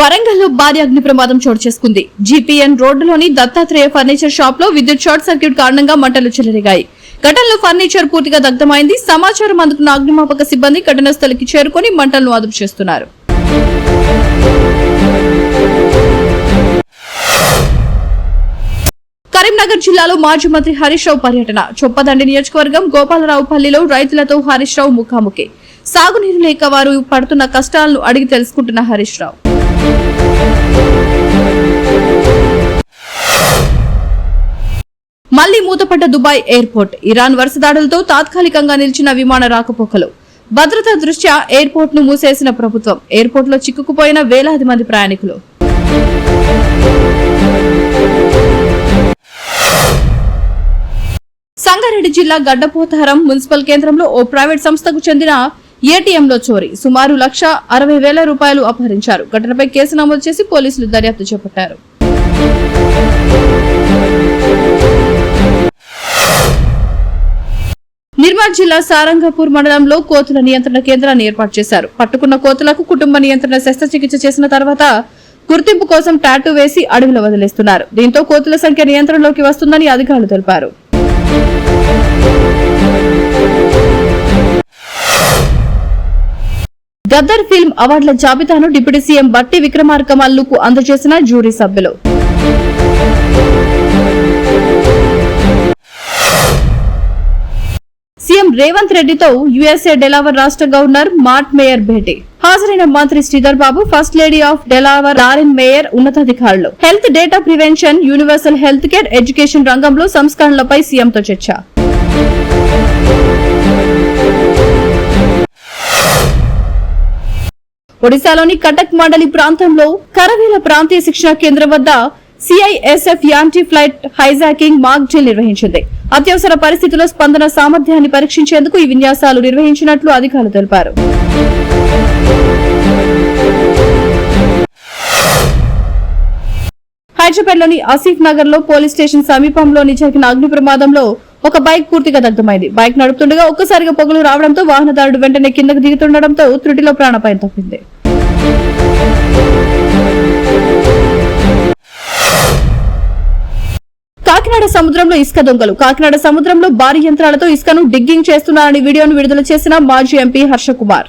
వరంగల్లో భారీ అగ్ని ప్రమాదం చోటు చేసుకుంది. జీపీఎన్ రోడ్డులోని దత్తాత్రేయ ఫర్నిచర్ షాప్ లో విద్యుత్ షార్ట్ సర్క్యూట్ కారణంగా మంటలు చెలరేగాయి. ఘటనలో ఫర్నిచర్ పూర్తిగా దగ్ధమైంది. సమాచారం అందుకున్న అగ్నిమాపక సిబ్బంది ఘటనా స్థలికి చేరుకుని మంటలను అదుపు చేస్తున్నారు. కరీంనగర్ జిల్లాలో మాజీ మంత్రి హరీష్ రావు పర్యటన. చొప్పదండి నియోజకవర్గం గోపాలరావుపల్లిలో రైతులతో హరీష్ రావు ముఖాముఖి. సాగునీరు లేక వారు పడుతున్న కష్టాలను అడిగి తెలుసుకుంటున్న హరీష్ రావు. మళ్లీ మూతపడ్డ దుబాయ్ ఎయిర్పోర్ట్. ఇరాన్ వరుస దాడులతో తాత్కాలికంగా నిలిచిన విమాన రాకపోకలు. భద్రతా దృష్ట్యా ఎయిర్పోర్ట్ ను మూసేసిన ప్రభుత్వం. ఎయిర్పోర్ట్ లో చిక్కుకుపోయిన వేలాది మంది ప్రయాణికులు. సంగారెడ్డి జిల్లా గడ్డపోతారం మున్సిపల్ కేంద్రంలో ఓ ప్రైవేట్ సంస్థకు చెందిన ఏటీఎంలో చోరీ. సుమారు ₹1,60,000 అపహరించారు. ఘటనపై కేసు నమోదు చేసి పోలీసులు దర్యాప్తు చేపట్టారు. నిర్మల్ జిల్లా సారంగపూర్ మండలంలో కోతుల నియంత్రణ కేంద్రాన్ని ఏర్పాటు చేశారు. పట్టుకున్న కోతులకు కుటుంబ నియంత్రణ శస్త్రచికిత్స చేసిన తర్వాత గుర్తింపు కోసం టాటూ వేసి అడవిలో వదిలేస్తున్నారు. దీంతో కోతుల సంఖ్య నియంత్రణలోకి వస్తుందని అధికారులు తెలిపారు. గద్దర్ ఫిల్మ్ అవార్డుల జాబితాను డిప్యూటీ సీఎం బట్టి విక్రమార్క మల్లుకు అందజేసిన జ్యూరీ సభ్యులు. సీఎం రేవంత్ రెడ్డితో యుఎస్ఏ డెలావర్ రాష్ట్ర గవర్నర్ మార్ట్ మేయర్ భేటీ. హాజరైన మంత్రి Sridhar Babu, first lady of Delaware Lauren Meyer, ఉన్నతాధికారులు. Health data prevention, universal health care, education రంగంలో సంస్కరణలపై సీఎంతో చర్చ. ఒడిశాలోని కటక్ మండలి ప్రాంతంలో కరవేల ప్రాంతీయ శిక్షణ కేంద్రం వద్ద CISF anti flight hijacking mock drill నిర్వహించింది. అత్యవసర పరిస్థితుల్లో స్పందన సామర్థ్యాన్ని పరీక్షించేందుకు ఈ విన్యాసాలు నిర్వహించినట్లు అధికారులు తెలిపారు. హైదరాబాద్లోని ఆసిఫ్ నగర్ లో పోలీస్ స్టేషన్ సమీపంలోని జరిగిన అగ్ని ప్రమాదంలో ఒక బైక్ పూర్తిగా దగ్ధమైంది. బైక్ నడుపుతుండగా ఒక్కసారిగా పొగలు రావడంతో వాహనదారుడు వెంటనే కిందకు దిగుతుండటంతో త్రుటిలో ప్రాణాపాయం తప్పింది. కాకినాడ సముద్రంలో ఇసుక దొంగలు. కాకినాడ సముద్రంలో భారీ యంత్రాలతో ఇసుకను డిగ్గింగ్ చేస్తున్నారని వీడియోను విడుదల చేసిన మాజీ ఎంపీ హర్షకుమార్.